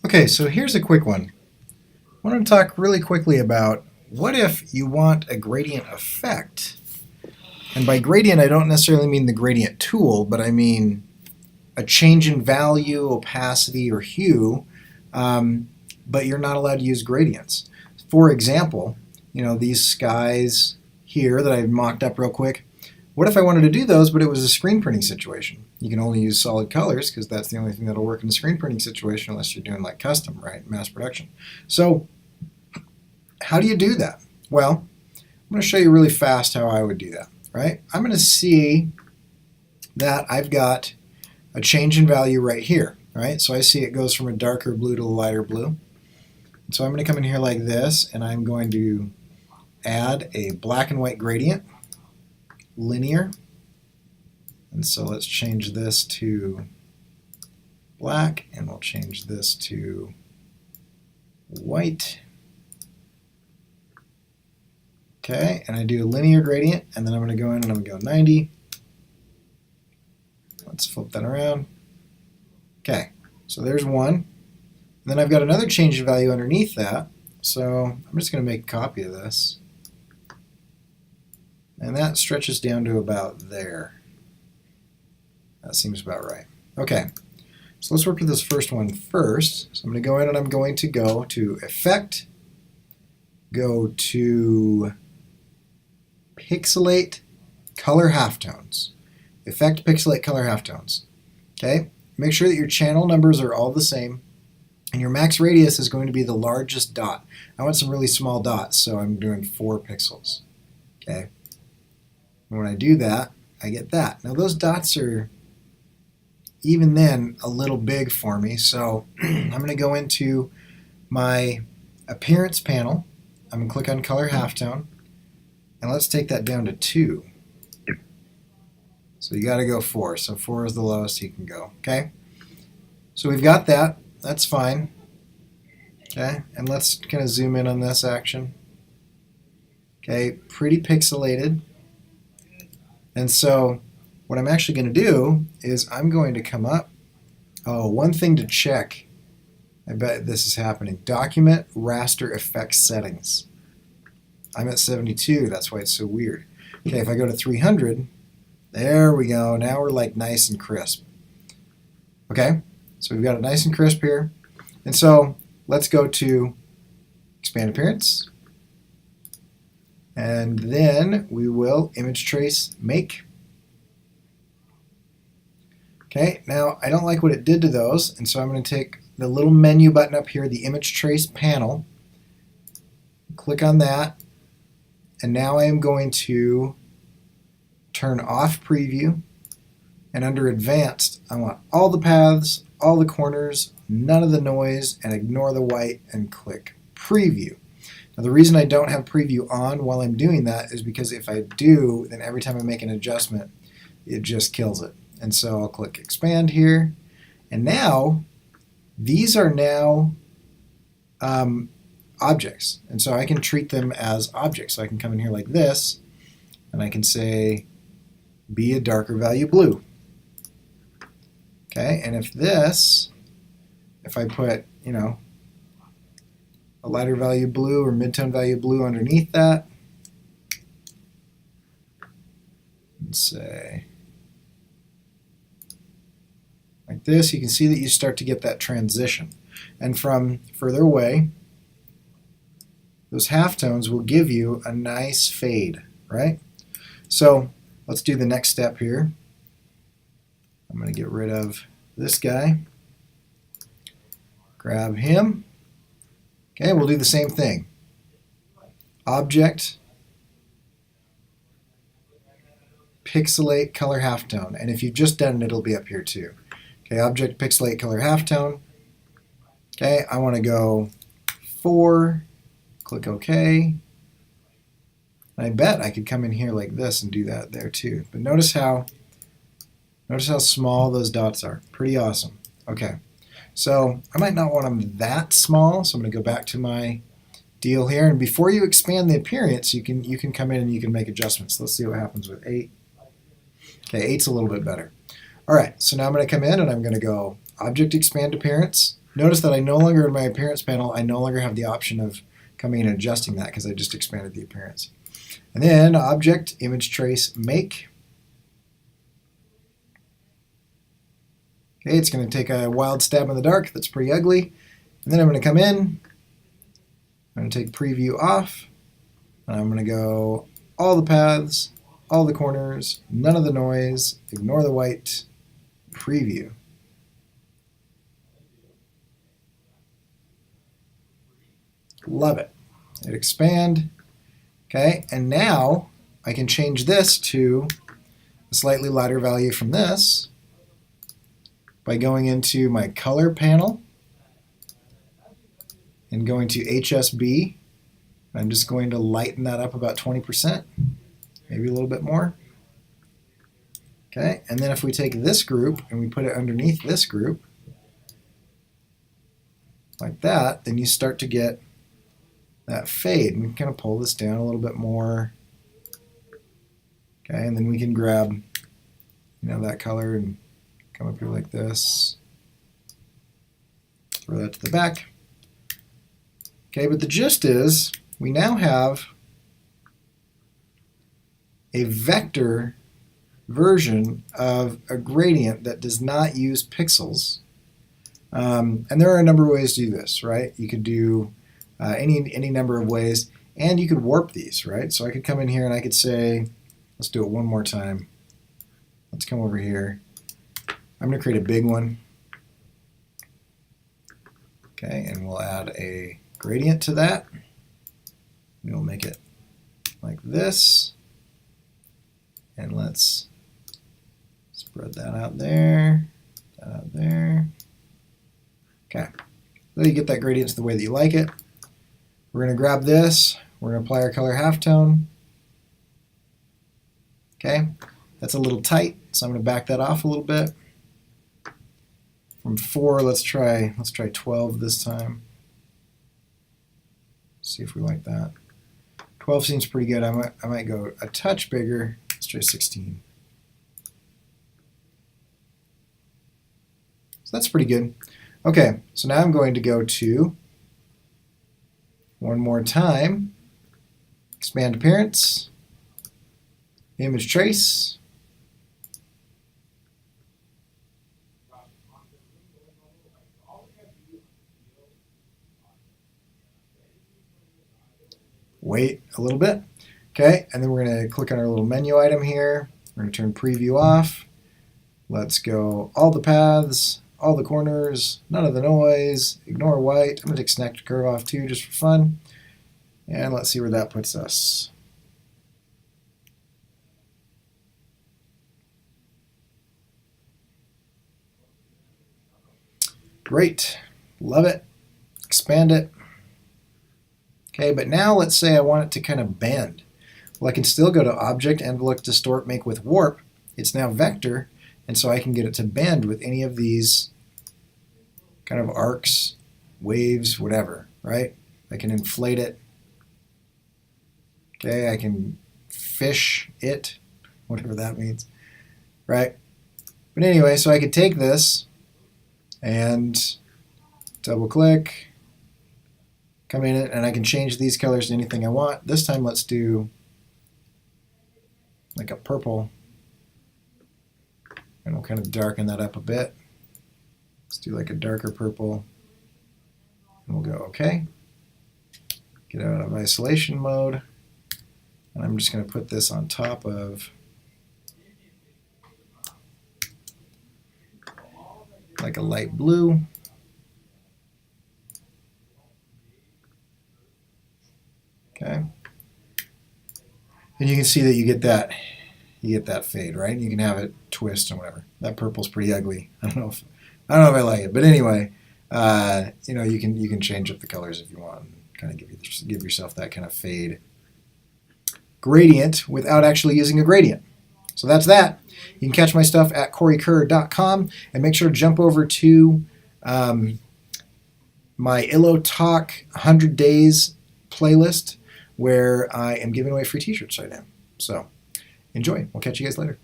Okay, so here's a quick one. I want to talk really quickly about what if you want a gradient effect. And by gradient, I don't necessarily mean the gradient tool, but I mean a change in value, opacity, or hue, but you're not allowed to use gradients. For example, these skies here that I've mocked up real quick, what if I wanted to do those, but it was a screen printing situation? You can only use solid colors because that's the only thing that'll work in a screen printing situation unless you're doing like custom, right, mass production. So how do you do that? Well, I'm going to show you really fast how I would do that, right? I'm going to see that I've got a change in value right here, right? So I see it goes from a darker blue to a lighter blue. So I'm going to come in here like this, and I'm going to add a black and white gradient, linear. And so let's change this to black, and we'll change this to white. Okay, and I do a linear gradient, and then I'm going to go in and I'm going to go 90. Let's flip that around. Okay, so there's one. And then I've got another change in value underneath that. So I'm just going to make a copy of this. And that stretches down to about there. That seems about right. Okay, so let's work with this first one first. So I'm going to go in and I'm going to go to Effect, go to Pixelate Color Halftones. Effect, Pixelate, Color Halftones. Okay, make sure that your channel numbers are all the same, and your max radius is going to be the largest dot. I want some really small dots, so I'm doing 4 pixels. Okay, and when I do that, I get that. Now those dots are even then a little big for me, so I'm going to go into my Appearance panel. I'm going to click on Color Halftone, and let's take that down to 2. So you got to go 4. So 4 is the lowest you can go. Okay. So we've got that. That's fine. Okay. And let's kind of zoom in on this action. Okay. Pretty pixelated. And so what I'm actually going to do is I'm going to come up. Oh, one thing to check. I bet this is happening. Document raster effects settings. I'm at 72. That's why it's so weird. Okay. If I go to 300. There we go. Now we're like nice and crisp. Okay, so we've got it nice and crisp here. And so let's go to Expand Appearance. And then we will Image Trace Make. Okay, now I don't like what it did to those, and so I'm going to take the little menu button up here, the Image Trace panel, click on that, and now I am going to turn off preview, and under advanced I want all the paths, all the corners, none of the noise, and ignore the white, and click preview. Now the reason I don't have preview on while I'm doing that is because if I do, then every time I make an adjustment it just kills it. And so I'll click expand here, and now these are now objects, and so I can treat them as objects. So I can come in here like this, and I can say be a darker value blue. Okay, and if I put, a lighter value blue or mid-tone value blue underneath that, and say like this, you can see that you start to get that transition. And from further away, those halftones will give you a nice fade, right? So let's do the next step here. I'm going to get rid of this guy. Grab him. Okay, we'll do the same thing. Object, Pixelate, Color Halftone. And if you've just done it, it'll be up here too. Okay, Object, Pixelate, Color Halftone. Okay, I want to go 4. Click OK. I bet I could come in here like this and do that there too. But notice how small those dots are. Pretty awesome. Okay, so I might not want them that small, so I'm going to go back to my deal here. And before you expand the appearance, you can come in and you can make adjustments. Let's see what happens with 8. Okay, 8's a little bit better. All right, so now I'm going to come in and I'm going to go Object, Expand Appearance. Notice that I no longer, in my appearance panel, I no longer have the option of coming and adjusting that because I just expanded the appearance. And then Object, Image Trace, Make. Okay, it's going to take a wild stab in the dark. That's pretty ugly. And then I'm going to come in. I'm going to take Preview off. And I'm going to go all the paths, all the corners, none of the noise, ignore the white, Preview. Love it. Hit expand. Okay, and now I can change this to a slightly lighter value from this by going into my color panel and going to HSB. I'm just going to lighten that up about 20%, maybe a little bit more. Okay, and then if we take this group and we put it underneath this group, like that, then you start to get that fade. We can kind of pull this down a little bit more. Okay, and then we can grab, that color and come up here like this. Throw that to the back. Okay, but the gist is we now have a vector version of a gradient that does not use pixels. And there are a number of ways to do this, right? You could do any number of ways, and you could warp these, right? So I could come in here and I could say, let's do it one more time. Let's come over here. I'm going to create a big one. Okay, and we'll add a gradient to that. We'll make it like this. And let's spread that out there, that out there. Okay, so you get that gradient to the way that you like it. We're going to grab this. We're going to apply our color halftone. Okay, that's a little tight, so I'm going to back that off a little bit. From 4, let's try 12 this time. See if we like that. 12 seems pretty good. I might go a touch bigger. Let's try 16. So that's pretty good. Okay, so now I'm going to go to, one more time, expand appearance, image trace, wait a little bit. Okay, and then we're going to click on our little menu item here. We're going to turn preview off. Let's go all the paths, all the corners, none of the noise, ignore white. I'm going to take snap to curve off too, just for fun. And let's see where that puts us. Great, love it, expand it. Okay, but now let's say I want it to kind of bend. Well, I can still go to Object, Envelope, Distort, Make with Warp. It's now vector, and so I can get it to bend with any of these kind of arcs, waves, whatever, right? I can inflate it. Okay, I can fish it, whatever that means, right? But anyway, so I could take this and double click, come in it, and I can change these colors to anything I want. This time let's do like a purple, and we'll kind of darken that up a bit. Let's do like a darker purple, and we'll go OK. Get out of isolation mode, and I'm just going to put this on top of like a light blue. Okay. And you can see that you get that fade, right? You can have it twist and whatever. That purple's pretty ugly. I don't know if I like it, but anyway, you can change up the colors if you want, and kind of give yourself that kind of fade gradient without actually using a gradient. So that's that. You can catch my stuff at corykerr.com, and make sure to jump over to my Illo Talk 100 Days playlist, where I am giving away free t-shirts right now. So enjoy. We'll catch you guys later.